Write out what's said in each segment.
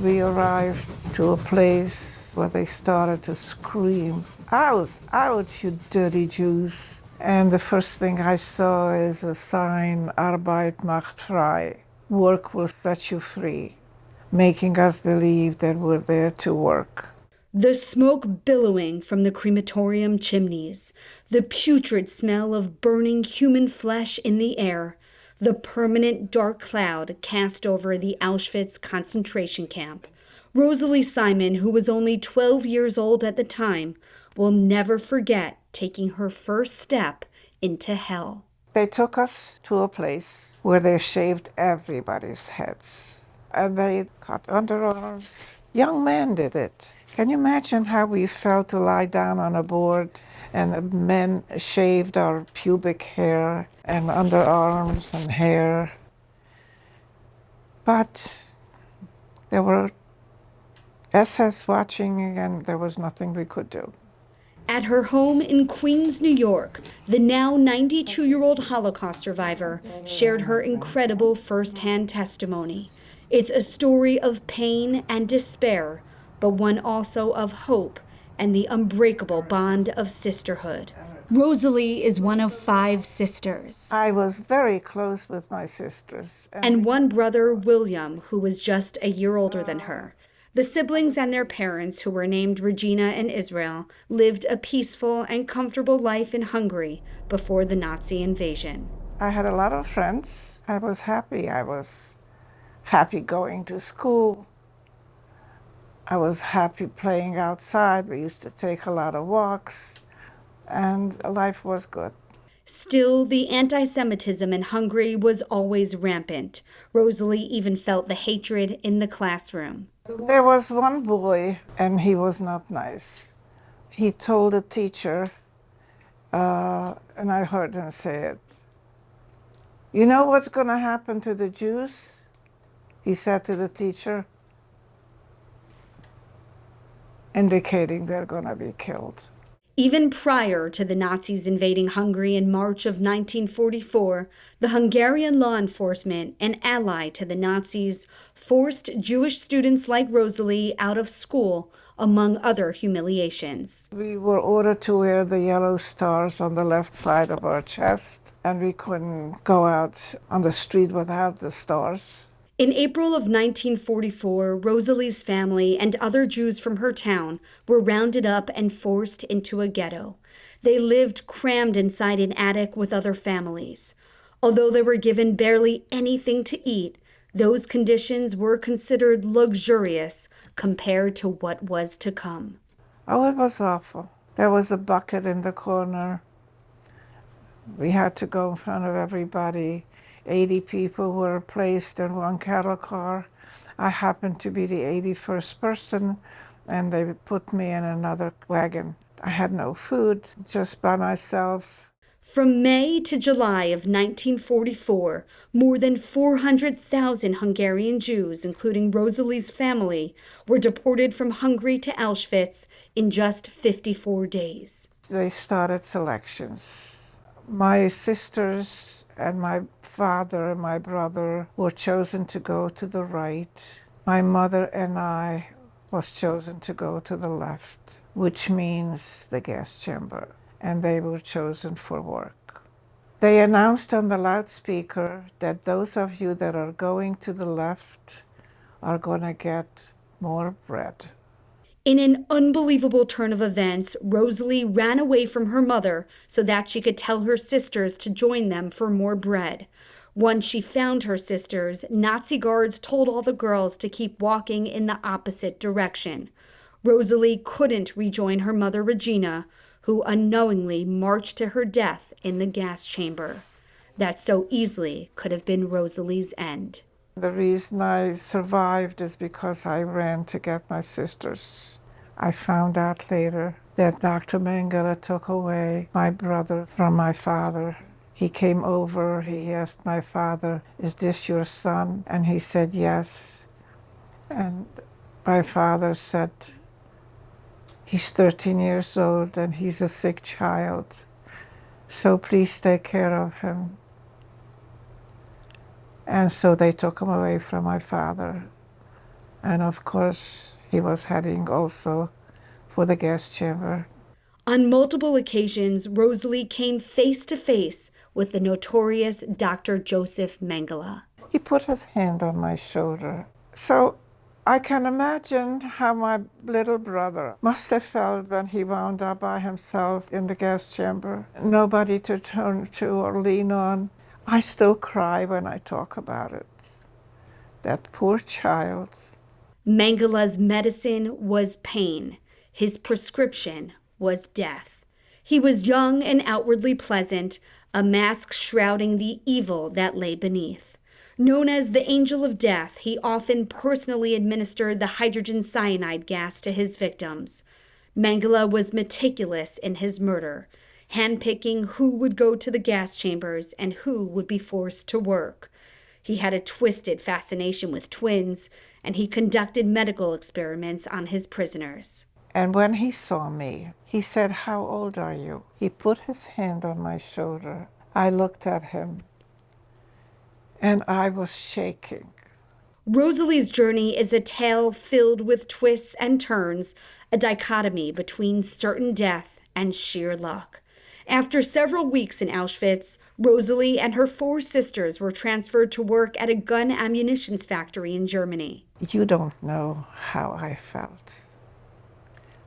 We arrived to a place where they started to scream, "Out, out, you dirty Jews." And the first thing I saw is a sign, "Arbeit macht frei," work will set you free, making us believe that we're there to work. The smoke billowing from the crematorium chimneys, the putrid smell of burning human flesh in the air, the permanent dark cloud cast over the Auschwitz concentration camp. Rosalie Simon, who was only 12 years old at the time, will never forget taking her first step into hell. They took us to a place where they shaved everybody's heads. And they cut underarms. Young men did it. Can you imagine how we felt to lie down on a board and the men shaved our pubic hair and underarms and hair? But there were SS watching and there was nothing we could do. At her home in Queens, New York, the now 92-year-old Holocaust survivor shared her incredible first-hand testimony. It's a story of pain and despair, but one also of hope and the unbreakable bond of sisterhood. Rosalie is one of 5 sisters. I was very close with my sisters. And one brother, William, who was just a year older than her. The siblings and their parents, who were named Regina and Israel, lived a peaceful and comfortable life in Hungary before the Nazi invasion. I had a lot of friends. I was happy. I was happy going to school. I was happy playing outside. We used to take a lot of walks, and life was good. Still, the anti-Semitism in Hungary was always rampant. Rosalie even felt the hatred in the classroom. There was one boy, and he was not nice. He told a teacher, and I heard him say it, "You know what's going to happen to the Jews?" He said to the teacher, indicating they're going to be killed. Even prior to the Nazis invading Hungary in March of 1944, the Hungarian law enforcement, an ally to the Nazis, forced Jewish students like Rosalie out of school, among other humiliations. We were ordered to wear the yellow stars on the left side of our chest, and we couldn't go out on the street without the stars. In April of 1944, Rosalie's family and other Jews from her town were rounded up and forced into a ghetto. They lived crammed inside an attic with other families. Although they were given barely anything to eat, those conditions were considered luxurious compared to what was to come. Oh, it was awful. There was a bucket in the corner. We had to go in front of everybody. 80 people were placed in one cattle car. I happened to be the 81st person, and they put me in another wagon. I had no food, just by myself. From May to July of 1944, more than 400,000 Hungarian Jews, including Rosalie's family, were deported from Hungary to Auschwitz in just 54 days. They started selections. My sisters and my father and my brother were chosen to go to the right. My mother and I was chosen to go to the left, which means the gas chamber, and they were chosen for work. They announced on the loudspeaker that those of you that are going to the left are going to get more bread. In an unbelievable turn of events, Rosalie ran away from her mother so that she could tell her sisters to join them for more bread. Once she found her sisters, Nazi guards told all the girls to keep walking in the opposite direction. Rosalie couldn't rejoin her mother, Regina, who unknowingly marched to her death in the gas chamber. That so easily could have been Rosalie's end. The reason I survived is because I ran to get my sisters. I found out later that Dr. Mengele took away my brother from my father. He came over, he asked my father, "Is this your son?" And he said, "Yes." And my father said, "He's 13 years old and he's a sick child, so please take care of him." And so they took him away from my father. And of course, he was heading also for the gas chamber. On multiple occasions, Rosalie came face to face with the notorious Dr. Joseph Mengele. He put his hand on my shoulder. So I can imagine how my little brother must have felt when he wound up by himself in the gas chamber. Nobody to turn to or lean on. I still cry when I talk about it. That poor child. Mengele's medicine was pain. His prescription was death. He was young and outwardly pleasant, a mask shrouding the evil that lay beneath. Known as the Angel of Death, he often personally administered the hydrogen cyanide gas to his victims. Mengele was meticulous in his murder, handpicking who would go to the gas chambers and who would be forced to work. He had a twisted fascination with twins, and he conducted medical experiments on his prisoners. And when he saw me, he said, "How old are you?" He put his hand on my shoulder. I looked at him, and I was shaking. Rosalie's journey is a tale filled with twists and turns, a dichotomy between certain death and sheer luck. After several weeks in Auschwitz, Rosalie and her 4 sisters were transferred to work at a gun ammunitions factory in Germany. You don't know how I felt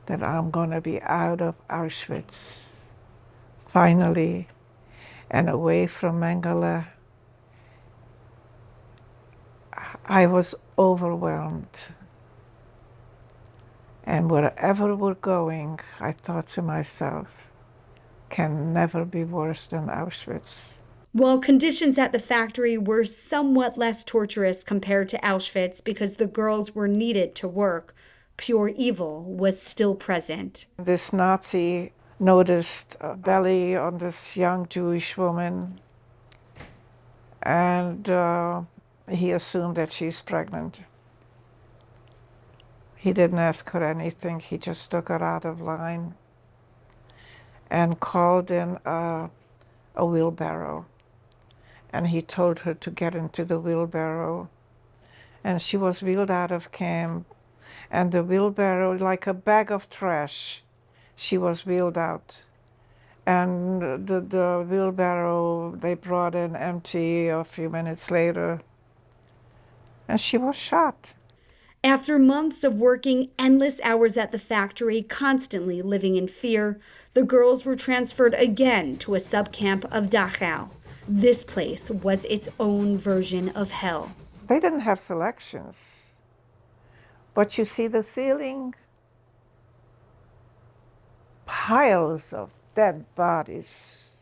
that I'm going to be out of Auschwitz, finally, and away from Mengele. I was overwhelmed. And wherever we're going, I thought to myself, can never be worse than Auschwitz. While conditions at the factory were somewhat less torturous compared to Auschwitz because the girls were needed to work, pure evil was still present. This Nazi noticed a belly on this young Jewish woman, and he assumed that she's pregnant. He didn't ask her anything. He just took her out of line and called in a wheelbarrow. And he told her to get into the wheelbarrow. And she was wheeled out of camp. And the wheelbarrow, like a bag of trash, she was wheeled out. And the wheelbarrow, they brought in empty a few minutes later. And she was shot. After months of working endless hours at the factory, constantly living in fear, the girls were transferred again to a subcamp of Dachau. This place was its own version of hell. They didn't have selections. But you see the ceiling? Piles of dead bodies.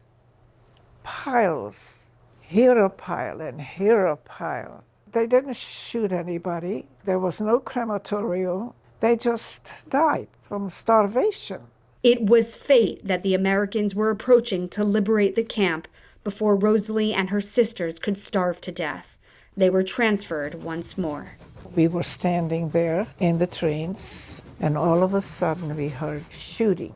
Piles. Here a pile and here a pile. They didn't shoot anybody. There was no crematorium. They just died from starvation. It was fate that the Americans were approaching to liberate the camp before Rosalie and her sisters could starve to death. They were transferred once more. We were standing there in the trains, and all of a sudden we heard shooting.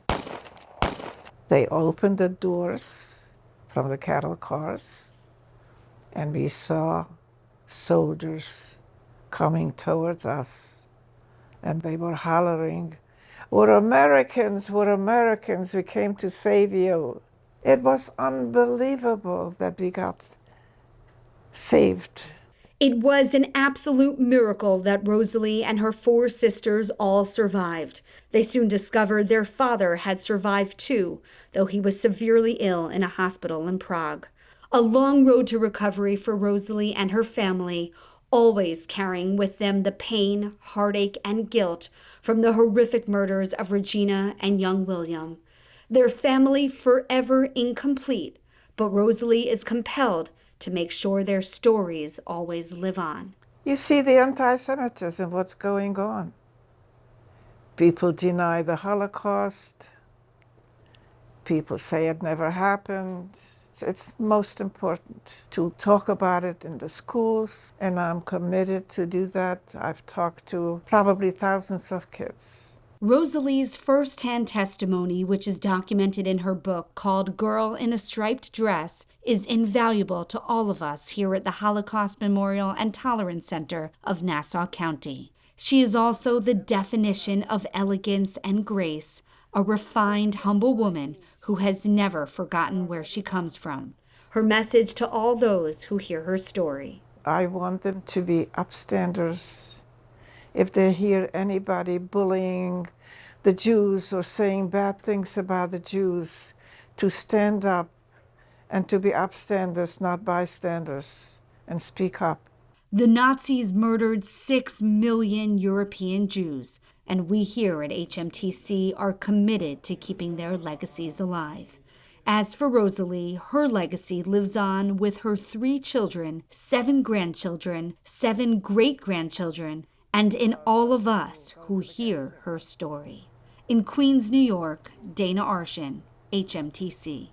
They opened the doors from the cattle cars, and we saw soldiers coming towards us, and they were hollering, "We're Americans, we're Americans, we came to save you." It was unbelievable that we got saved. It was an absolute miracle that Rosalie and her 4 sisters all survived. They soon discovered their father had survived too, though he was severely ill in a hospital in Prague. A long road to recovery for Rosalie and her family, always carrying with them the pain, heartache, and guilt from the horrific murders of Regina and young William. Their family forever incomplete, but Rosalie is compelled to make sure their stories always live on. You see the anti-Semitism, what's going on. People deny the Holocaust. People say it never happened. It's most important to talk about it in the schools, and I'm committed to do that. I've talked to probably thousands of kids. Rosalie's first-hand testimony, which is documented in her book called Girl in a Striped Dress, is invaluable to all of us here at the Holocaust Memorial and Tolerance Center of Nassau County. She is also the definition of elegance and grace, a refined, humble woman who has never forgotten where she comes from. Her message to all those who hear her story: I want them to be upstanders. If they hear anybody bullying the Jews or saying bad things about the Jews, to stand up and to be upstanders, not bystanders, and speak up. The Nazis murdered 6 million European Jews, and we here at HMTC are committed to keeping their legacies alive. As for Rosalie, her legacy lives on with her 3 children, 7 grandchildren, 7 great-grandchildren, and in all of us who hear her story. In Queens, New York, Dana Arshin, HMTC.